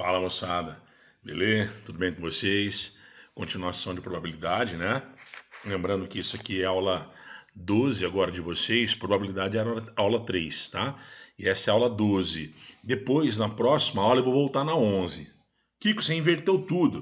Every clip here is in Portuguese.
Fala, moçada. Beleza? Tudo bem com vocês? Continuação de probabilidade, né? Lembrando que isso aqui é aula 12 agora de vocês, probabilidade era aula 3, tá? E essa é a aula 12. Depois, na próxima aula, eu vou voltar na 11. Kiko, você inverteu tudo.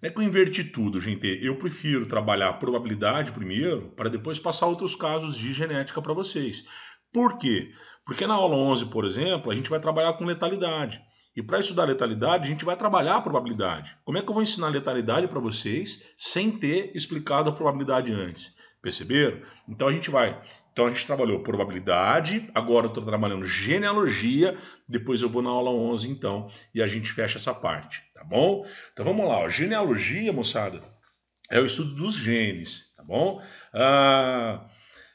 Não é que eu inverti tudo, gente. Eu prefiro trabalhar a probabilidade primeiro, para depois passar outros casos de genética para vocês. Por quê? Porque na aula 11, por exemplo, a gente vai trabalhar com letalidade. E para estudar letalidade, a gente vai trabalhar a probabilidade. Como é que eu vou ensinar letalidade para vocês sem ter explicado a probabilidade antes? Perceberam? Então a gente trabalhou probabilidade, agora eu estou trabalhando genealogia, depois eu vou na aula 11 então, e a gente fecha essa parte, tá bom? Então vamos lá, ó. Genealogia, moçada, é o estudo dos genes, tá bom?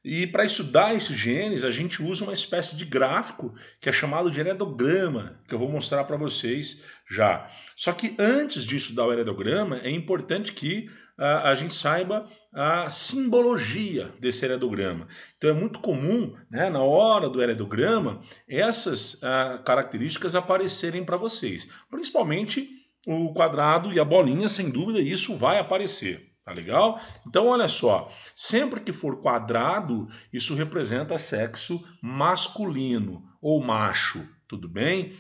E para estudar esses genes, a gente usa uma espécie de gráfico que é chamado de heredograma, que eu vou mostrar para vocês já. Só que antes de estudar o heredograma, é importante que a gente saiba a simbologia desse heredograma. Então é muito comum, né, na hora do heredograma, essas características aparecerem para vocês. Principalmente o quadrado e a bolinha, sem dúvida, isso vai aparecer. Tá legal? Então, olha só, sempre que for quadrado, isso representa sexo masculino ou macho, tudo bem?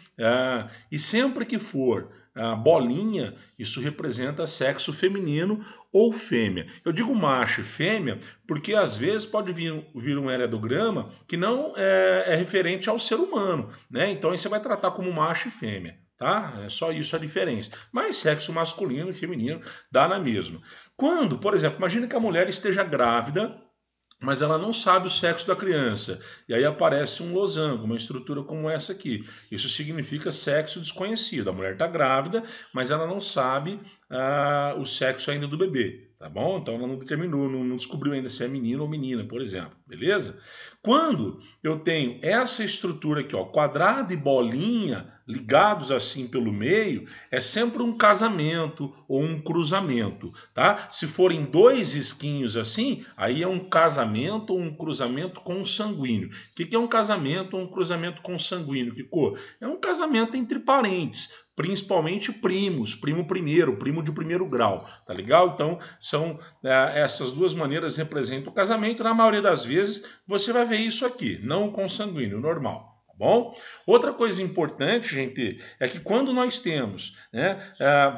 E sempre que for bolinha, isso representa sexo feminino ou fêmea. Eu digo macho e fêmea porque às vezes pode vir um heredograma que não é referente ao ser humano, né? Então aí você vai tratar como macho e fêmea. Tá? É só isso a diferença. Mas sexo masculino e feminino dá na mesma. Quando, por exemplo, imagine que a mulher esteja grávida, mas ela não sabe o sexo da criança. E aí aparece um losango, uma estrutura como essa aqui. Isso significa sexo desconhecido. A mulher está grávida, mas ela não sabe o sexo ainda do bebê. Tá bom? Então ela não determinou, não descobriu ainda se é menino ou menina, por exemplo. Beleza? Quando eu tenho essa estrutura aqui, ó, quadrado e bolinha, ligados assim pelo meio, é sempre um casamento ou um cruzamento, tá? Se forem dois esquinhos assim, aí é um casamento ou um cruzamento consanguíneo. O que é um casamento ou um cruzamento consanguíneo, Kiko? É um casamento entre parentes, principalmente primos, primo primeiro, primo de primeiro grau, tá legal? Então, são essas duas maneiras representam o casamento. Na maioria das vezes, você vai ver isso aqui, não o consanguíneo, normal. Bom, outra coisa importante, gente, é que quando nós temos, né,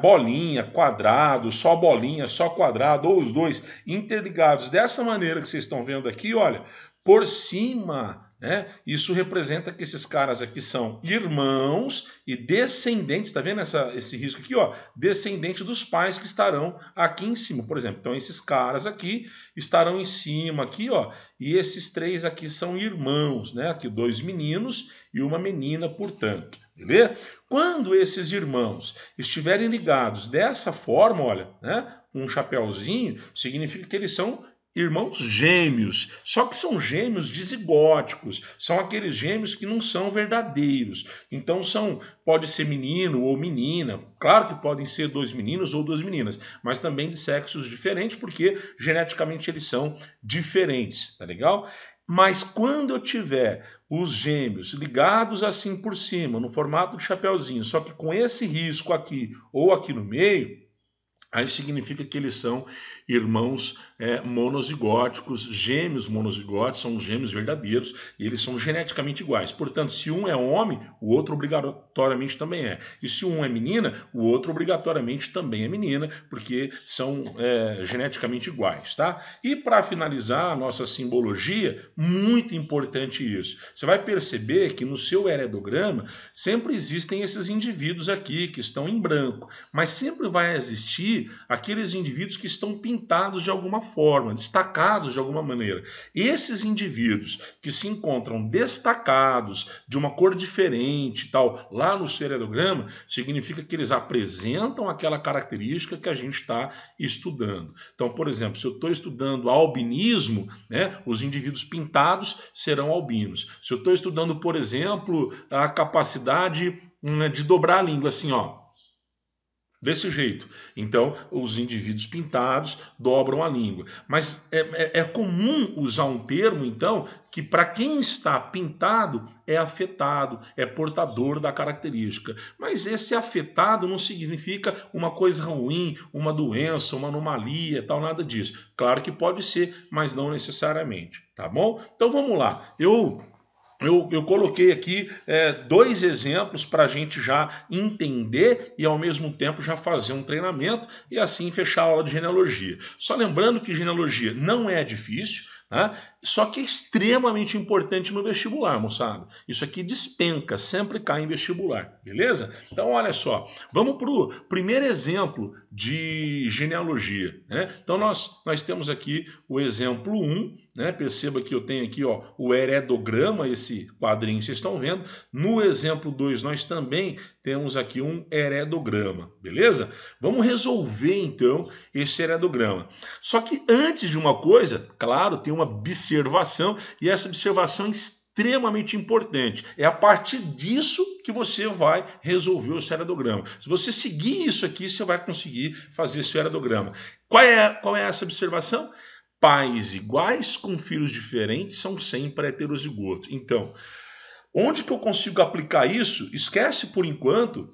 bolinha, quadrado, só bolinha, só quadrado, ou os dois interligados dessa maneira que vocês estão vendo aqui, olha, por cima, né, isso representa que esses caras aqui são irmãos e descendentes, tá vendo esse risco aqui, ó? Descendente dos pais que estarão aqui em cima, por exemplo. Então esses caras aqui estarão em cima aqui, ó, e esses três aqui são irmãos, né? Aqui dois meninos e uma menina, portanto. Beleza? Quando esses irmãos estiverem ligados dessa forma, olha, né? Um chapéuzinho, significa que eles são irmãos gêmeos, só que são gêmeos dizigóticos, são aqueles gêmeos que não são verdadeiros. Então pode ser menino ou menina, claro que podem ser dois meninos ou duas meninas, mas também de sexos diferentes, porque geneticamente eles são diferentes, tá legal? Mas quando eu tiver os gêmeos ligados assim por cima, no formato de chapéuzinho, só que com esse risco aqui ou aqui no meio, aí significa que eles são irmãos monozigóticos, gêmeos monozigóticos, são gêmeos verdadeiros e eles são geneticamente iguais. Portanto, se um é homem, o outro obrigatoriamente também é. E se um é menina, o outro obrigatoriamente também é menina, porque são geneticamente iguais, tá? E para finalizar a nossa simbologia, muito importante isso. Você vai perceber que no seu heredograma sempre existem esses indivíduos aqui que estão em branco, mas sempre vai existir aqueles indivíduos que estão pintados de alguma forma, destacados de alguma maneira. Esses indivíduos que se encontram destacados de uma cor diferente, tal, lá no seu heredograma, significa que eles apresentam aquela característica que a gente está estudando. Então, por exemplo, se eu estou estudando albinismo, né, os indivíduos pintados serão albinos. Se eu estou estudando, por exemplo, a capacidade de dobrar a língua, assim, ó, Desse jeito. Então, os indivíduos pintados dobram a língua. Mas é comum usar um termo, então, que para quem está pintado é afetado, é portador da característica. Mas esse afetado não significa uma coisa ruim, uma doença, uma anomalia, tal, nada disso. Claro que pode ser, mas não necessariamente, tá bom? Então vamos lá. Eu coloquei aqui dois exemplos para a gente já entender e ao mesmo tempo já fazer um treinamento e assim fechar a aula de genealogia. Só lembrando que genealogia não é difícil, né? Só que é extremamente importante no vestibular, moçada. Isso aqui despenca, sempre cai em vestibular, beleza? Então olha só, vamos para o primeiro exemplo de genealogia, né? Então nós temos aqui o exemplo 1, né? Perceba que eu tenho aqui ó, o heredograma, esse quadrinho que vocês estão vendo. No exemplo 2 nós também temos aqui um heredograma, beleza? Vamos resolver então esse heredograma. Só que antes de uma coisa, claro, tem uma observação e essa observação é extremamente importante. É a partir disso que você vai resolver o heredograma. Se você seguir isso aqui, você vai conseguir fazer esse heredograma. Qual é essa observação? Pais iguais com filhos diferentes são sempre heterozigotos. Então, onde que eu consigo aplicar isso? Esquece por enquanto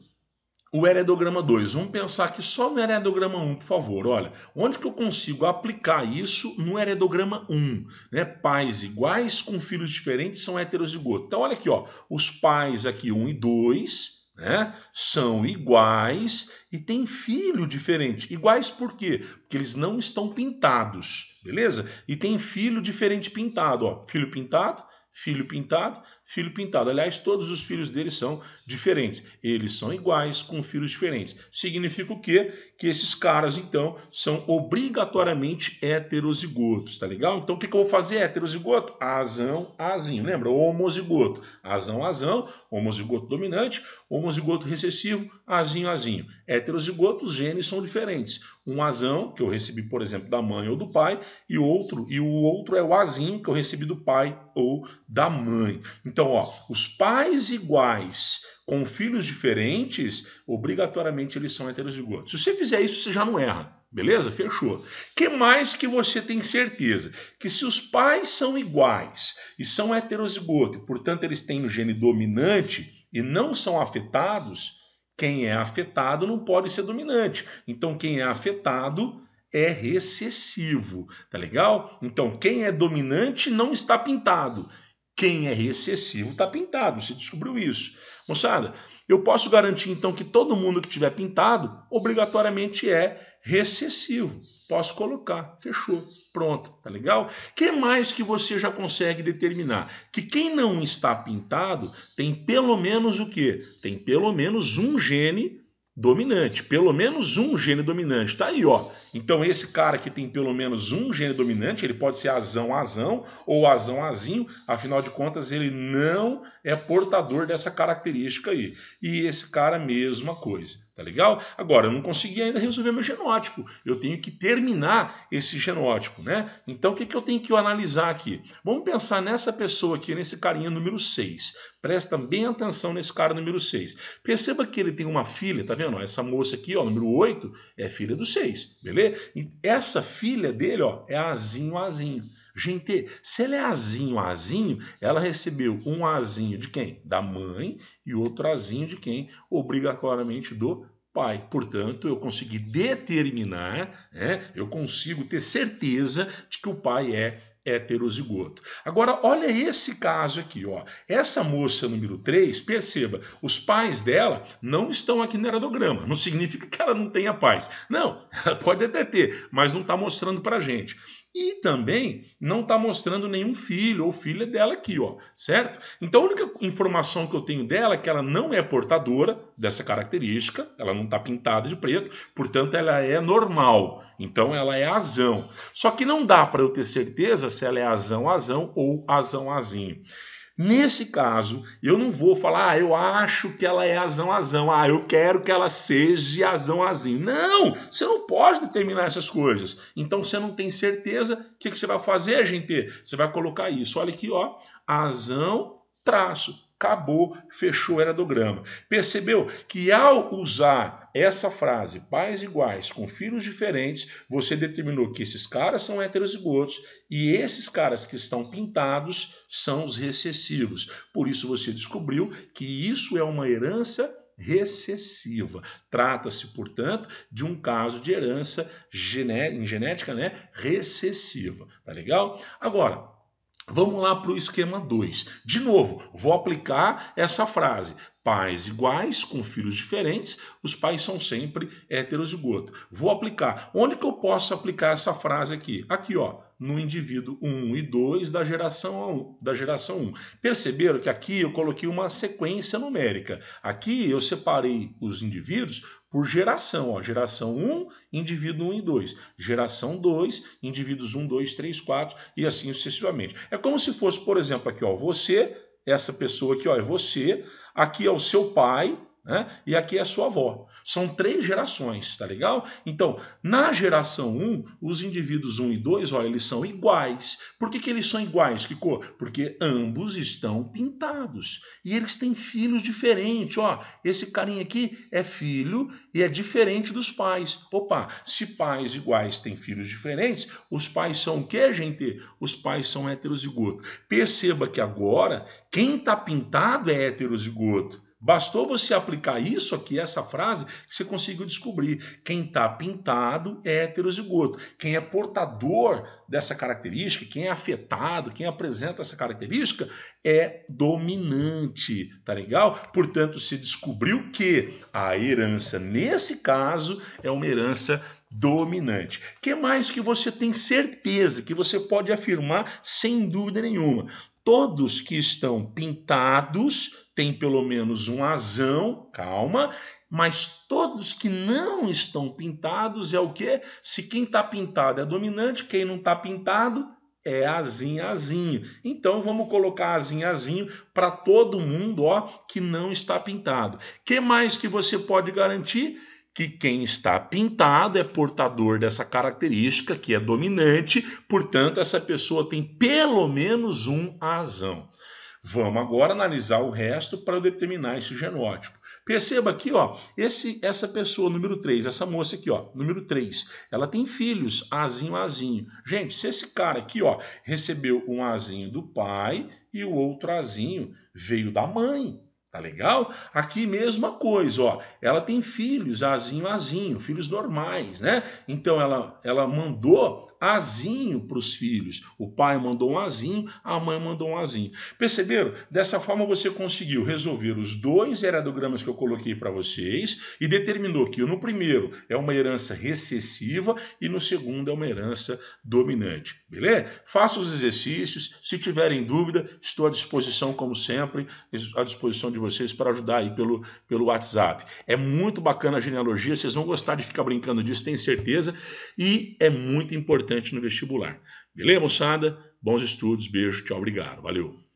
o heredograma 2. Vamos pensar aqui só no heredograma 1, por favor. Olha, onde que eu consigo aplicar isso no heredograma 1? Né? Pais iguais com filhos diferentes são heterozigotos. Então, olha aqui, ó, os pais aqui 1 e 2, né, são iguais e têm filho diferente. Iguais por quê? Porque eles não estão pintados, beleza? E tem filho diferente pintado, ó. Filho pintado, filho pintado, filho pintado. Aliás, todos os filhos deles são diferentes. Eles são iguais com filhos diferentes. Significa o quê? Que esses caras, então, são obrigatoriamente heterozigotos, tá legal? Então, o que eu vou fazer? Heterozigoto? Azão, azinho. Lembra? Homozigoto. Azão, azão. Homozigoto dominante. Homozigoto recessivo. Azinho, azinho. Heterozigoto, os genes são diferentes. Um azão, que eu recebi, por exemplo, da mãe ou do pai, e o outro é o azinho, que eu recebi do pai ou da mãe. Então, ó, os pais iguais com filhos diferentes, obrigatoriamente eles são heterozigotos. Se você fizer isso, você já não erra. Beleza? Fechou. Que mais que você tem certeza? Que se os pais são iguais e são heterozigotos, e, portanto, eles têm o gene dominante e não são afetados, quem é afetado não pode ser dominante. Então, quem é afetado é recessivo, tá legal? Então, quem é dominante não está pintado. Quem é recessivo está pintado. Você descobriu isso. Moçada, eu posso garantir então que todo mundo que tiver pintado obrigatoriamente é recessivo. Posso colocar. Fechou. Pronto, tá legal? Que mais que você já consegue determinar? Que quem não está pintado tem pelo menos o quê? Tem pelo menos um gene dominante, pelo menos um gene dominante. Tá aí, ó. Então esse cara que tem pelo menos um gene dominante, ele pode ser azão, azão ou azão, azinho, afinal de contas ele não é portador dessa característica aí. E esse cara, mesma coisa, tá legal? Agora, eu não consegui ainda resolver meu genótipo, eu tenho que terminar esse genótipo, né? Então o que eu tenho que analisar aqui? Vamos pensar nessa pessoa aqui, nesse carinha número 6. Presta bem atenção nesse cara número 6. Perceba que ele tem uma filha, tá vendo? Essa moça aqui, ó, número 8, é filha do 6, beleza? E essa filha dele, ó, é azinho, azinho. Gente, se ela é azinho, azinho, ela recebeu um azinho de quem? Da mãe e outro azinho de quem? Obrigatoriamente do pai. Portanto, eu consegui determinar, né, eu consigo ter certeza de que o pai é heterozigoto. Agora, olha esse caso aqui, ó. Essa moça número 3, perceba, os pais dela não estão aqui no heredograma. Não significa que ela não tenha pais. Não, ela pode até ter, mas não está mostrando pra gente. E também não está mostrando nenhum filho ou filha dela aqui, ó, certo? Então a única informação que eu tenho dela é que ela não é portadora dessa característica, ela não está pintada de preto, portanto ela é normal, então ela é azão. Só que não dá para eu ter certeza se ela é azão, azão ou azão, azinho. Nesse caso, eu não vou falar, eu acho que ela é azão, azão, eu quero que ela seja azão, azinho. Não, você não pode determinar essas coisas. Então, você não tem certeza, o que você vai fazer, gente? Você vai colocar isso, olha aqui, ó, azão, traço. acabou, fechou o heredograma. Percebeu que ao usar essa frase, pais iguais com filhos diferentes, você determinou que esses caras são heterozigotos e esses caras que estão pintados são os recessivos. Por isso você descobriu que isso é uma herança recessiva. Trata-se, portanto, de um caso de herança em genética, né, recessiva. Tá legal? Agora, vamos lá para o esquema 2. De novo, vou aplicar essa frase. Pais iguais com filhos diferentes, os pais são sempre heterozigotos. Vou aplicar. Onde que eu posso aplicar essa frase aqui? Aqui, ó, no indivíduo 1 e 2 da geração 1. Perceberam que aqui eu coloquei uma sequência numérica. Aqui eu separei os indivíduos por geração, ó, geração 1, indivíduo 1 e 2, geração 2, indivíduos 1, 2, 3, 4 e assim sucessivamente. É como se fosse, por exemplo, aqui, ó, você, essa pessoa aqui, ó, é você, aqui é o seu pai, né? E aqui é a sua avó. São 3 gerações, tá legal? Então, na geração 1, os indivíduos 1 e 2, olha, eles são iguais. Por que eles são iguais, Kiko? Porque ambos estão pintados. E eles têm filhos diferentes, ó. Esse carinha aqui é filho e é diferente dos pais. Opa, se pais iguais têm filhos diferentes, os pais são o quê, gente? Os pais são heterozigotos. Perceba que agora, quem está pintado é heterozigoto. Bastou você aplicar isso aqui, essa frase, que você conseguiu descobrir. Quem está pintado é heterozigoto. Quem é portador dessa característica, quem é afetado, quem apresenta essa característica é dominante, tá legal? Portanto, se descobriu que a herança, nesse caso, é uma herança dominante. O que mais que você tem certeza, que você pode afirmar sem dúvida nenhuma? Todos que estão pintados têm pelo menos um azão, calma, mas todos que não estão pintados é o quê? Se quem está pintado é dominante, quem não está pintado é azinho, azinho. Então vamos colocar azinho, azinho para todo mundo, ó, que não está pintado. Que mais que você pode garantir? Que quem está pintado é portador dessa característica, que é dominante, portanto, essa pessoa tem pelo menos um azão. Vamos agora analisar o resto para determinar esse genótipo. Perceba aqui, ó, essa pessoa, número 3, essa moça aqui, ó, número 3, ela tem filhos, azinho, azinho. Gente, se esse cara aqui, ó, recebeu um azinho do pai e o outro azinho veio da mãe. Tá legal? Aqui mesma coisa, ó. Ela tem filhos, azinho, azinho, filhos normais, né? Então ela mandou azinho para os filhos. O pai mandou um azinho, a mãe mandou um azinho. Perceberam? Dessa forma você conseguiu resolver os 2 heredogramas que eu coloquei para vocês e determinou que no primeiro é uma herança recessiva e no segundo é uma herança dominante. Beleza? Faça os exercícios. Se tiverem dúvida, estou à disposição, como sempre, à disposição de vocês para ajudar aí pelo WhatsApp. É muito bacana a genealogia, vocês vão gostar de ficar brincando disso, tenho certeza, e é muito importante no vestibular. Beleza, moçada? Bons estudos, beijo, tchau, obrigado, valeu.